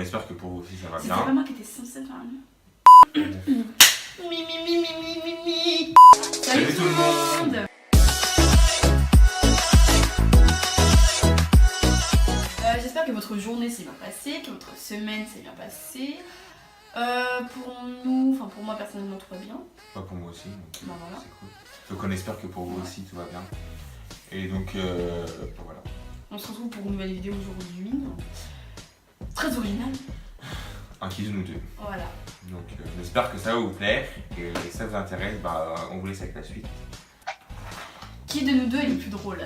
espère que pour vous aussi ça va C'était bien. pas moi qui étais censée faire un mi. Salut tout le monde. J'espère que votre journée s'est bien passée, que votre semaine s'est bien passée. Pour nous, enfin pour moi personnellement tout va bien. Pas pour moi aussi, donc Bah, voilà. c'est cool. Donc on espère que pour vous aussi tout va bien. Et donc voilà. On se retrouve pour une nouvelle vidéo aujourd'hui. Très originale. Un qui de nous deux. Voilà. Donc on espère que ça va vous plaire. Et si ça vous intéresse, bah on vous laisse avec la suite. Qui de nous deux est le plus drôle?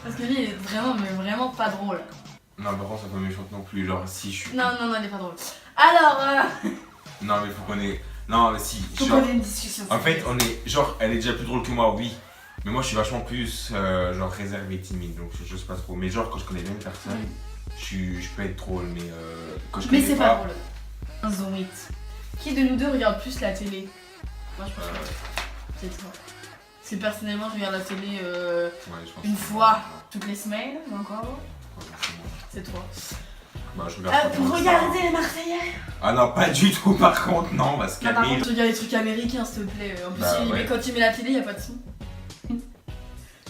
Parce que lui il est vraiment, mais vraiment pas drôle. Non, par contre, ça pas méchante non plus. Genre, si je suis. Non, il est pas drôle. Alors, Non, mais faut qu'on ait. Non, mais si. faut Genre... qu'on ait une discussion. En fait, on est. Genre, elle est déjà plus drôle que moi, oui. Mais moi, je suis vachement plus. Genre, réservé, timide. Donc, je sais pas trop. Mais, genre, quand je connais bien une personne, je peux être drôle. Mais quand je Mais connais c'est pas drôle. Un zombie. Qui de nous deux regarde plus la télé? Moi, je pense que c'est toi. Parce que personnellement, je regarde la télé ouais, je pense une que c'est fois moi. toutes les semaines, encore. Ouais, c'est moi. C'est toi. Bah, je regarde pas tant que ça. Regardez les Marseillais. Ah non, pas du tout, par contre, non, on va se Non, par calmer. contre, regarde les trucs américains, s'il te plaît. En plus, Bah, ouais. mais quand tu mets la télé, y a pas de son.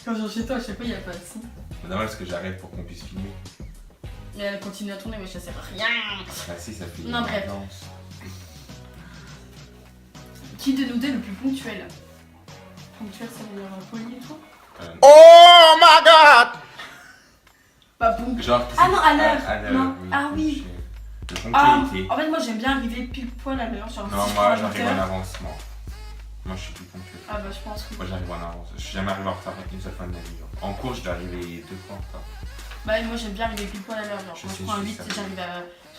Quand je viens chez toi, je sais pas, y a pas de son. C'est dommage parce que j'arrête pour qu'on puisse filmer. Mais elle continue à tourner, mais ça sert à rien. Bah, si, ça fait. Non, bref. ambiance. Qui de nous deux est le plus ponctuel? Ponctuel, ça veut dire poli et tout? Oh my god! Pas ponctuel. Genre, Ah non, à l'heure. À l'heure, Non. Ah oui. De Ah, ponctualité. en fait, moi j'aime bien arriver pile poil à l'heure. Genre, Non, si je moi prends j'arrive 20 en heures. avance, moi. Moi je suis plus ponctuel. Ah bah, je pense que. Moi j'arrive en avance. Je suis jamais arrivé en retard une seule fois de ma vie. Genre. En cours, je dois arriver 2 fois en retard. Bah, moi j'aime bien arriver pile poil à l'heure. Genre, Je quand sais, je prends un je 8, sais ça.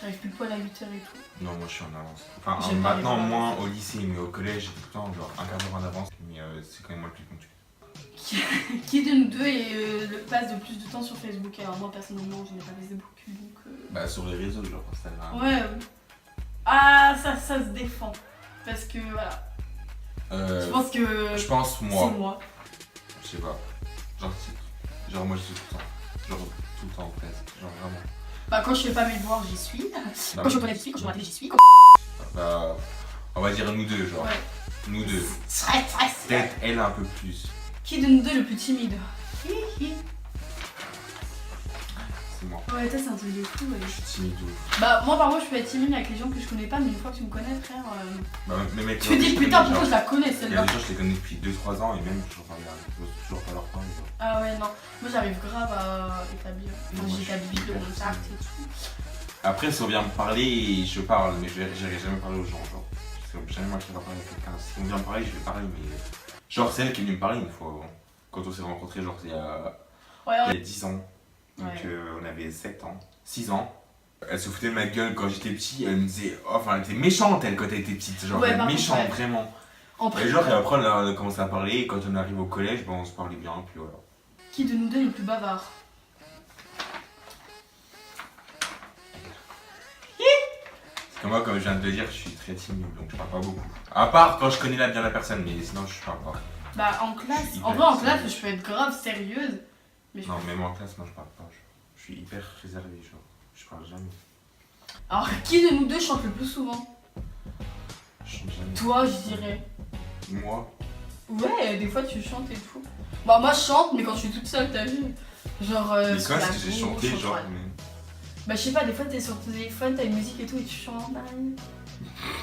j'arrive pile poil à 8h et tout. Non, moi je suis en avance. Enfin, J'aime bien maintenant arriver en moins avance. au lycée, mais au collège, j'étais tout le temps genre un quart d'heure en avance. Mais c'est quand même moi le plus ponctuel. Qui de nous deux passe de plus de temps sur Facebook? Alors, moi personnellement, je n'ai pas Facebook donc. Bah, sur les réseaux, genre Instagram. Ouais. Ah, ça se défend. Parce que voilà. Je pense que. Je pense C'est moi. moi. Je sais pas. Genre moi je suis tout le temps. Genre tout le temps presque. Genre vraiment. Bah, quand je fais pas mes devoirs, j'y suis. Bah, Quand je connais, j'y suis. Quand je vois la télé, j'y suis. Bah, on va dire nous deux, genre. Ouais. Nous deux. Stress. Peut-être elle un peu plus. Qui de nous deux est le plus timide? C'est moi. Ouais, toi, c'est un truc de fou. Ouais. Je suis timide de ouf. Bah, moi, par contre, je peux être timide avec les gens que je connais pas, mais une fois que tu me connais, frère. Bah, mais mec, Tu te dis, putain, pourquoi je la connais Il y a celle-là? des gens, je les connais depuis 2-3 ans et même toujours pas leur parler. Genre. Ah ouais, non. Moi, j'arrive grave à établir. Non, Enfin, moi, j'établis je suis le hyper contact timide. et tout. Après, si on vient me parler, je parle, mais j'irai jamais parler aux gens. Genre, c'est jamais moi qui vais parler à quelqu'un. Si on vient me parler, je vais parler, mais. Genre, c'est elle qui est venue me parler une fois. Quand on s'est rencontrés, genre, il y a 10 ans. Donc, Ouais. on avait 7 ans, 6 ans. Elle se foutait de ma gueule quand j'étais petit. Elle me disait. Oh, enfin, elle était méchante, elle, quand elle était petite. Genre, Ouais, elle par contre, méchante, ouais. vraiment. En Et vrai, genre, et après, on a commencé à parler. Et quand on arrive au collège, on se parlait bien. Puis voilà. qui de nous deux est le plus bavard? Parce que moi, comme je viens de te dire, je suis très timide, donc je parle pas beaucoup. À part quand je connais bien la personne, mais sinon je parle pas. Bah, en Je classe. suis En hyper vrai, en classe, sérieuse. je peux être grave sérieuse. Mais je... Non, même en classe, moi je parle pas. Je suis hyper réservé, genre. Je parle jamais. Alors, qui de nous deux chante le plus souvent? Je chante jamais. Toi, je dirais. Moi, Ouais, des fois tu chantes et tout. Bah, moi je chante, mais quand je suis toute seule, t'as vu? Genre. mais sur quoi, la est-ce que j'ai bouche, chanté, sur genre. toi. Bah, je sais pas, des fois t'es sur ton téléphone, t'as une musique et tout, et tu chantes.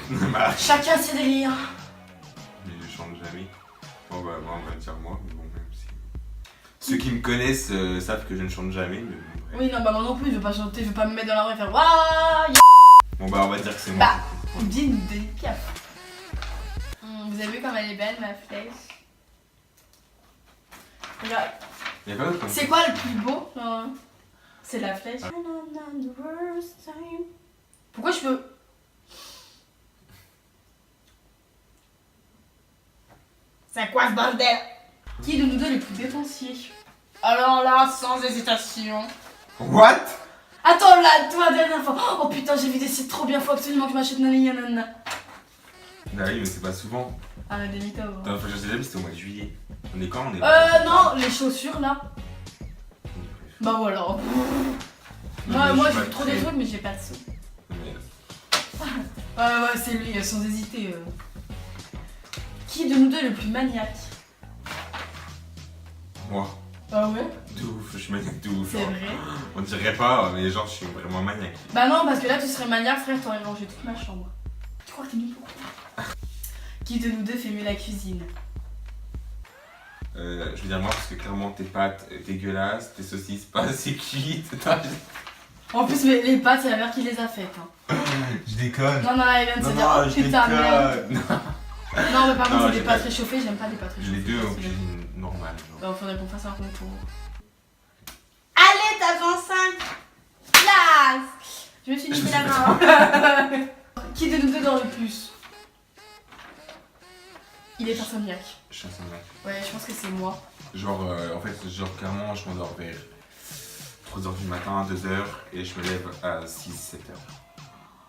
Mais, bah, Chacun ses délires. mais je chante jamais. Bon, bah, moi, on va dire moi, mais bon, même si. Ceux qui me connaissent savent que je ne chante jamais, mais bon, bref. Oui, non, bah, moi non plus, je veux pas chanter, je veux pas me mettre dans la rue et faire waouh. Bon, bah, on va dire que c'est moi. Bah. Dis une dédicace. Vous avez vu comme elle est belle, ma flèche? Regarde. Y'a pas d'autre comme C'est quoi le plus beau? C'est la flèche. Ah. Pourquoi je peux. C'est quoi ce bordel? Qui de nous deux est le plus dépensier? Alors là, sans hésitation. What? Attends là, toi, dernière fois. Oh putain, j'ai vu des sites trop bien, faut absolument que je m'achète nanana. Bah oui, mais c'est pas souvent. Ah, des mythos. hein. Enfin, je sais jamais, c'était au mois de juillet. On est quand? On est Non, les chaussures là. Oui, bref. Bah voilà. Non, Moi, mais moi je j'ai suis trop pas des très- trucs, mais j'ai pas de sous. Mais- Ouais, c'est lui, sans hésiter. Qui de nous deux est le plus maniaque? Moi, Ah ouais? de ouf, je suis maniaque de ouf. C'est genre. vrai. On dirait pas, mais genre, je suis vraiment maniaque. Bah non, parce que là, tu serais maniaque, frère, t'aurais rangé toute ma chambre. Tu crois que t'es nul pourquoi? Qui de nous deux fait mieux la cuisine? Je veux dire moi parce que clairement tes pâtes dégueulasses, tes saucisses pas assez cuites. En plus, les pâtes, c'est la mère qui les a faites. Hein. Je déconne. Non, elle vient de se Non, dire, non, oh je putain, merde. déconne. Non, mais par contre, Non, c'est j'ai des pas- pâtes réchauffées, j'aime pas les pâtes réchauffées. Les deux en parce que- cuisine normale. Genre. Bah, faudrait qu'on fasse un concours. Allez, t'as 25 places. Je me suis niqué la main. Qui de nous deux dort le plus? Il est insomniaque. Je suis un mec. Ouais, je pense que c'est moi. Genre en fait genre clairement je m'endors vers 3h du matin, 2h et je me lève à 6-7h.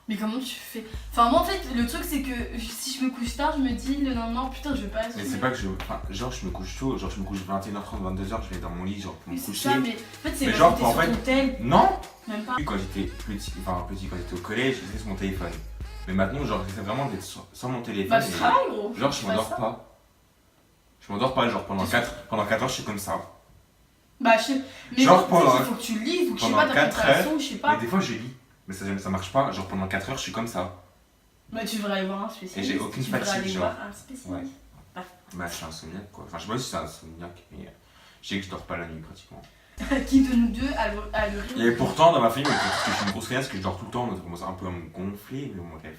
Mais comment tu fais? Enfin, moi en fait, le truc c'est que si je me couche tard, je me dis le lendemain, putain, je vais pas Mais c'est pas que je. Enfin, genre je me couche tôt, genre je me couche 21h30, 22h, je vais dans mon lit genre pour me Oui, c'est coucher. ça, mais en fait, c'est Mais parce genre, que t'es en sur fait- ton tel, Non. même pas. Quand j'étais petit, quand j'étais au collège, j'étais sur mon téléphone. Mais maintenant genre j'essaie vraiment d'être sans mon téléphone. Bah, tu et- travailles, gros. Genre je Fais pas m'endors ça. pas. Je m'endors pas, genre pendant 4 heures je suis comme ça. Bah, je sais. Mais Genre bon, tu sais, pendant- il faut que tu lises, ou que je sais pendant pas, 4 d'interprétation, ou je sais Mais pas. des fois je lis. Mais ça marche pas, genre pendant 4 heures je suis comme ça. Bah, tu devrais aller voir un spécialiste. Et j'ai aucune tu devrais fatigue, aller genre. voir un spécialiste. Bah je suis insomniaque quoi. Enfin je sais pas si c'est insomniaque, mais je sais que je dors pas la nuit pratiquement. Qui de nous deux a le rire? Et pourtant dans ma famille, parce que je suis une grosse feignasse, que je dors tout le temps, donc ça commence un peu à me gonfler, mais bon bref.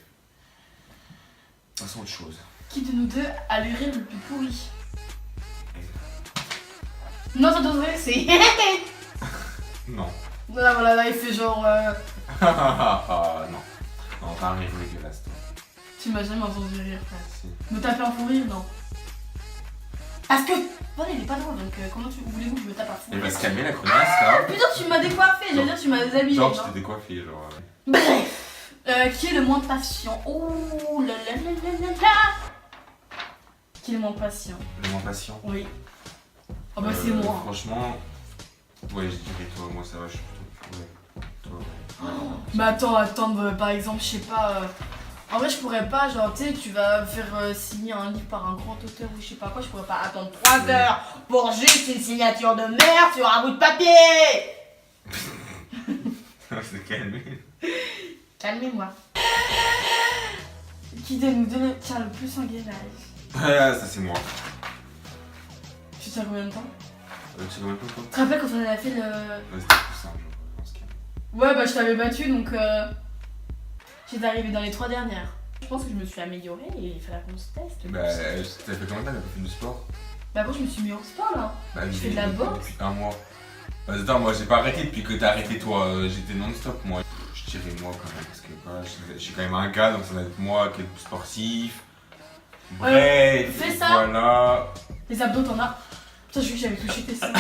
Passons à autre chose. Qui de nous deux a le rire le plus pourri? Non, ça devrait, c'est. Non. Là, voilà, là, il fait genre. Non. Non, pas un rire dégueulasse toi. Tu m'as jamais entendu rire, frère. Si. Me taper un fou rire, non. Parce que. Voilà, il est pas drôle, donc comment voulez-vous que je me tape un fou Elle rire? va se calmer la connasse là. Putain, tu m'as décoiffé, j'allais dire, tu m'as déshabillé. Genre genre. je t'ai décoiffé genre. Bref, qui est le moins patient? Oh là là là là là là. Qui est le moins patient? Le moins patient. Oui. Ah bah c'est moi. Franchement, ouais je dirais toi, moi ça va, je suis plutôt. Ouais. Toi ouais. Mais attends, par exemple, je sais pas. En vrai, je pourrais pas, genre, tu sais, tu vas faire signer un livre par un grand auteur ou je sais pas quoi, je pourrais pas attendre 3 heures pour juste une signature de merde sur un bout de papier. C'est calmé. Calmez-moi. Qui de nous deux tient le plus en gainage? Ah, ça c'est moi. Tu tiens combien de temps? Tu sais combien de temps toi? Tu te rappelles quand on avait fait le. Ouais, c'était plus simple, genre, je pense que. Ouais, bah je t'avais battu donc j'étais arrivée dans les 3 dernières. Je pense que je me suis améliorée et il fallait qu'on se teste. Bah, t'as fait combien de temps que t'as fait du sport? Bah, moi je me suis mis au sport là. Bah, Je fais de la boxe. Depuis un mois. Bah, attends, moi j'ai pas arrêté depuis que t'as arrêté toi, j'étais non-stop moi. Je dirais moi quand même, parce que quoi, je suis quand même un gars donc ça va être moi qui est le plus sportif. Bref, fais ça. voilà. Les abdos, t'en as. Putain, j'ai vu que j'avais touché tes seins.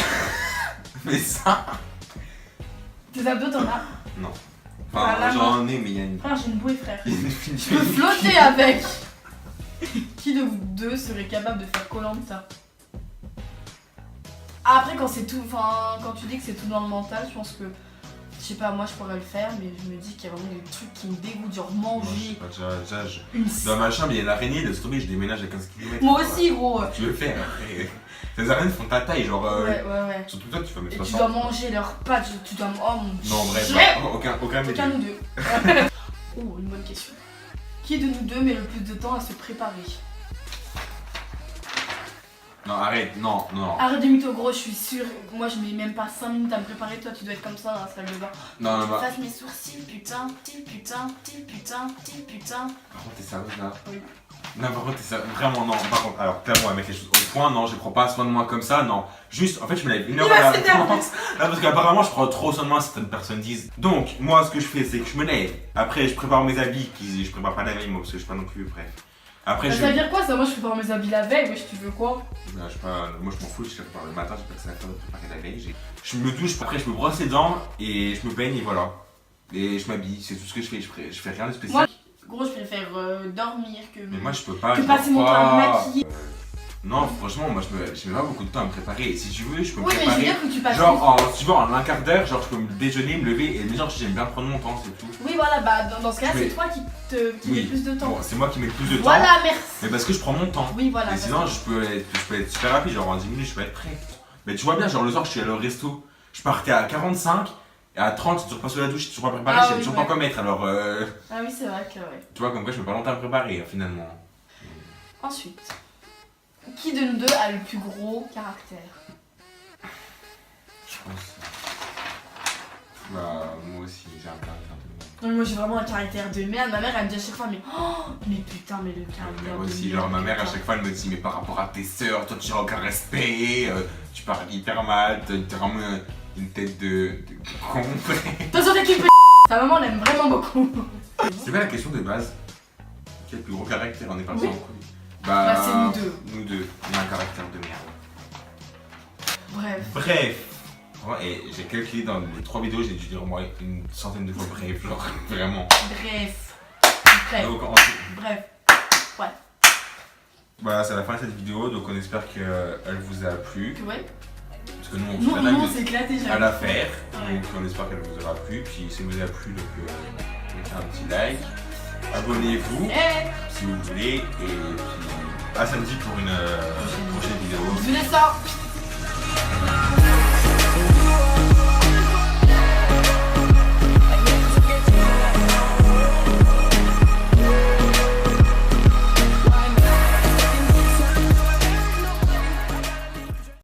Mais ça. Tes abdos, t'en as. Non. Enfin, Voilà, j'en ai, mais il y a une. Frère, j'ai une bouée, frère. Il y a une Je peux flotter avec. Qui de vous deux serait capable de faire Koh-Lanta? Après, quand c'est tout. Enfin, quand tu dis que c'est tout dans le mental, je pense que. Je sais pas, moi je pourrais le faire, mais je me dis qu'il y a vraiment des trucs qui me dégoûtent, genre Moi, je sais manger pas, déjà, une. dans ma chambre, il y a une araignée, de se tomber, je déménage à 15 km. Moi aussi, gros. Tu veux le faire après. Ces araignées font ta taille, genre. Ouais. Surtout toi, tu vas mettre Et tu 60. dois manger leurs pâtes, tu dois. Oh mon dieu. Non, bref, aucun des Aucun deux. nous deux. Oh, une bonne question. Qui de nous deux met le plus de temps à se préparer? Non, arrête, non. Arrête de mytho, gros, je suis sûre. Moi, je mets même pas 5 minutes à me préparer. Toi, tu dois être comme ça dans la salle de bain. Non, Je bah. fasse mes sourcils, putain. Par contre, t'es sérieuse là? Oui. Non, par contre, t'es sérieuse. Vraiment, non. Par contre, alors, clairement, à mettre les choses au point, non, je prends pas soin de moi comme ça, non. Juste, en fait, je me lève une heure Il va à s'énerver. l'avance. Là, parce qu'apparemment, je prends trop soin de moi, certaines personnes disent. Donc, moi, ce que je fais, c'est que je me lève. Après, je prépare mes habits. Je prépare pas la veille, moi, parce que je suis pas non plus, bref. Après, Ça veut dire quoi ça? Moi, je prépare mes habits la veille, wesh, tu veux quoi? Bah, je sais pas, moi je m'en fous, je prépare le matin, j'ai pas que ça à faire de préparer la veille. Je me douche, après je me brosse les dents et je me peigne et voilà. Et je m'habille, c'est tout ce que je fais, je fais rien de spécial. Moi, gros, je préfère dormir que. Mais moi je peux pas. Que je passer dors mon temps à me pas. maquiller. Non, franchement, moi je mets pas beaucoup de temps à me préparer. Si tu veux, je peux me Oui, mais je veux préparer. dire que tu passes. Si tu veux, en un quart d'heure, genre je peux me déjeuner, me lever, mais genre j'aime bien prendre mon temps, c'est tout. Oui, voilà, bah dans ce cas-là, Oui. c'est toi qui Oui. mets plus de temps. Bon, c'est moi qui mets plus de temps. Voilà, merci. Mais parce que je prends mon temps. Oui, voilà. Et sinon, je peux être super rapide, genre en 10 minutes, je peux être prêt. Mais tu vois bien, genre le soir, je suis allé au resto, je partais à 45, et à 30, j'ai toujours pas sous la douche, j'ai toujours pas préparé, Ah je sais oui, toujours ouais. pas quoi mettre, alors Ah oui, c'est vrai que ouais. tu vois, comme quoi je mets pas longtemps à me préparer, finalement. Ensuite, qui de nous deux a le plus gros caractère? Je pense. Bah, moi aussi, j'ai un caractère de merde. Non, mais moi j'ai vraiment un caractère de merde. Ma mère elle me dit à chaque fois, mais putain, mais le caractère Moi de aussi, merde. genre ma mère à putain. chaque fois elle me dit, mais par rapport à tes sœurs, toi tu n'as aucun respect, tu parles hyper mal, t'as vraiment une tête de con. Attention, t'es qui? Ta maman l'aime vraiment beaucoup. C'est pas la question de base. Quel plus gros caractère on est parti Oui. en couille? Bah, c'est nous deux. Nous deux, on a un caractère de merde. Bref. Bref. Et j'ai calculé dans les 3 vidéos, j'ai dû dire au moins une centaine de fois bref, genre vraiment. Bref. Bref. Donc, Bref. voilà, c'est la fin de cette vidéo, donc on espère qu'elle vous a plu. Ouais. Parce que nous on Nous, se on s'est éclaté, à la faire, Ouais. donc on espère qu'elle vous aura plu. Puis si elle vous a plu, donc mettez un petit like, abonnez-vous si vous voulez, et puis à samedi pour une prochaine vidéo. Venez ça.